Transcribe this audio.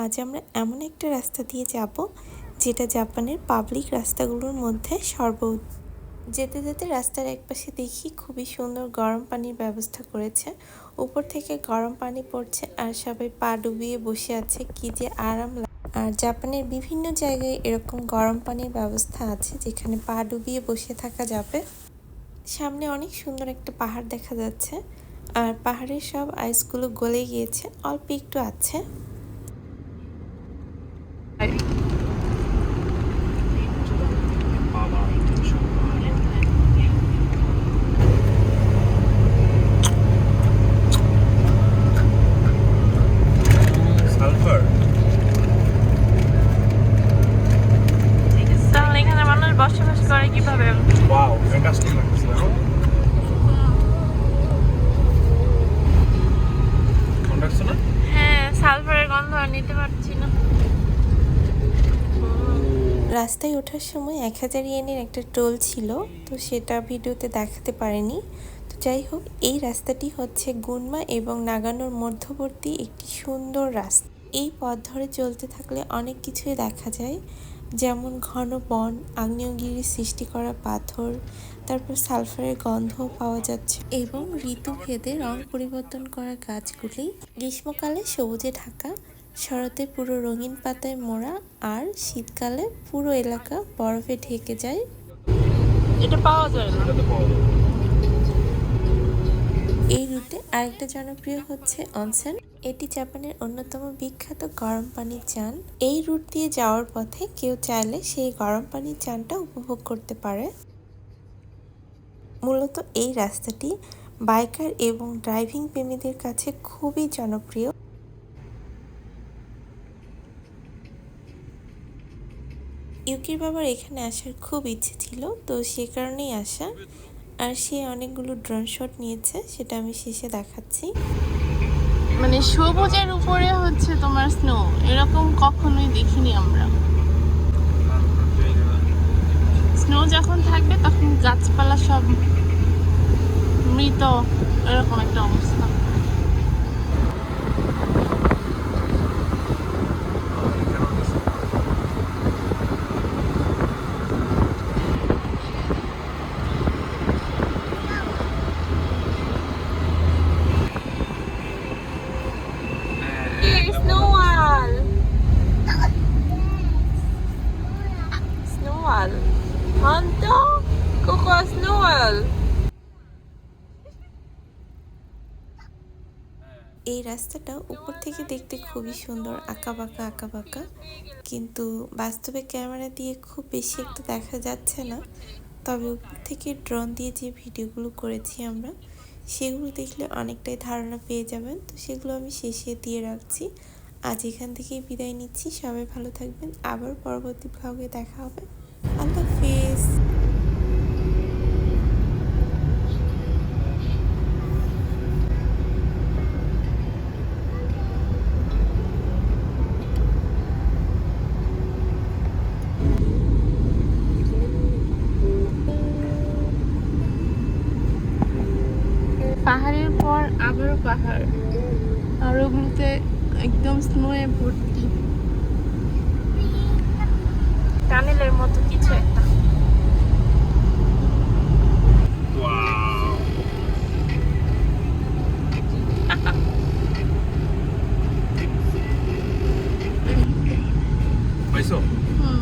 আজ আমরা এমন একটা রাস্তা দিয়ে যাব যেটা জাপানের পাবলিক রাস্তাগুলোর মধ্যে যেতে যেতে রাস্তার একপাশে দেখি খুবই সুন্দর গরম পানির ব্যবস্থা করেছে। উপর থেকে গরম পানি পড়ছে আর সবাই পা ডুবিয়ে বসে আছে, কি যে আরাম লাগে। আর জাপানের বিভিন্ন জায়গায় এরকম গরম পানির ব্যবস্থা আছে যেখানে পা ডুবিয়ে বসে থাকা যাবে। সামনে অনেক সুন্দর একটা পাহাড় দেখা যাচ্ছে আর পাহাড়ের সব আইসগুলো গলে গিয়েছে, অল্প একটু আছে। এখানে মানুষ বসবাস করে কিভাবে? ওয়াও, ফ্যান্টাস্টিক লাগছে। কন্ডাক্টস না? হ্যাঁ, সালফারের গন্ধ আর নিতে পারছি না। রাস্তায় ওঠার সময় 1000 ইয়েনের একটা টোল ছিল, তো সেটা ভিডিওতে দেখাতে পারিনি। তো যাই হোক, এই রাস্তাটি হচ্ছে গুনমা এবং নাগানোর মধ্যবর্তী একটি সুন্দর রাস্তা। এই পথ ধরে চলতে থাকলে অনেক কিছুই দেখা যায়, যেমন ঘন বন, আগ্নেয়গিরির সৃষ্টি করা পাথর, তারপর সালফারের গন্ধও পাওয়া যাচ্ছে এবং ঋতুভেদে রং পরিবর্তন করা গাছগুলি। গ্রীষ্মকালে সবুজে ঢাকা, শরতে পুরো রঙিন পাতায় মোড়া, আর শীতকালে পুরো এলাকা বরফে ঢেকে যায়। এটা পাওয়া যায় না। এই রুটে আরেকটা জনপ্রিয় হচ্ছে অনসেন। এটি জাপানের অন্যতম বিখ্যাত গরম পানির চান। এই রুট দিয়ে যাওয়ার পথে কেউ চাইলে সেই গরম পানির চানটা উপভোগ করতে পারে। মূলত এই রাস্তাটি বাইকার এবং ড্রাইভিং প্রেমীদের কাছে খুবই জনপ্রিয়। ইউকির বাবার এখানে আসার খুব ইচ্ছে ছিল, তো সে কারণেই আসা। আর সে অনেকগুলো ড্রোন শট নিয়েছে, সেটা আমি শেষে দেখাচ্ছি। মানে সবুজের উপরে হচ্ছে তোমার স্নো, এরকম কখনোই দেখিনি আমরা। স্নো যখন থাকবে তখন গাছপালা সব মৃত, এরকম একটা অবস্থা। স্নোওয়াল, স্নোওয়াল, হন্তো কোকো স্নোওয়াল। এই রাস্তাটা উপর থেকে দেখতে খুবই সুন্দর, আঁকাবাঁকা আঁকাবাঁকা, কিন্তু বাস্তবে ক্যামেরা দিয়ে খুব বেশি একটা দেখা যাচ্ছে না। তবে উপর থেকে ড্রোন দিয়ে যে ভিডিওগুলো করেছি আমরা, সেগুলো দেখলে অনেকটাই ধারণা পেয়ে যাবেন। তো সেগুলো আমি শেষে দিয়ে রাখছি। আজ এখান থেকেই বিদায় নিচ্ছি, সবাই ভালো থাকবেন, আবার পরবর্তী ব্লগে দেখা হবে। আল্লাহ হাফিজ। পাহাড়ের পর আবারও পাহাড়, আর ওগুলোতে একদম স্নোয়ে ভর্তি, টানেলের মতো কিছু একটা। ওয়াও, পাইছো? হুম।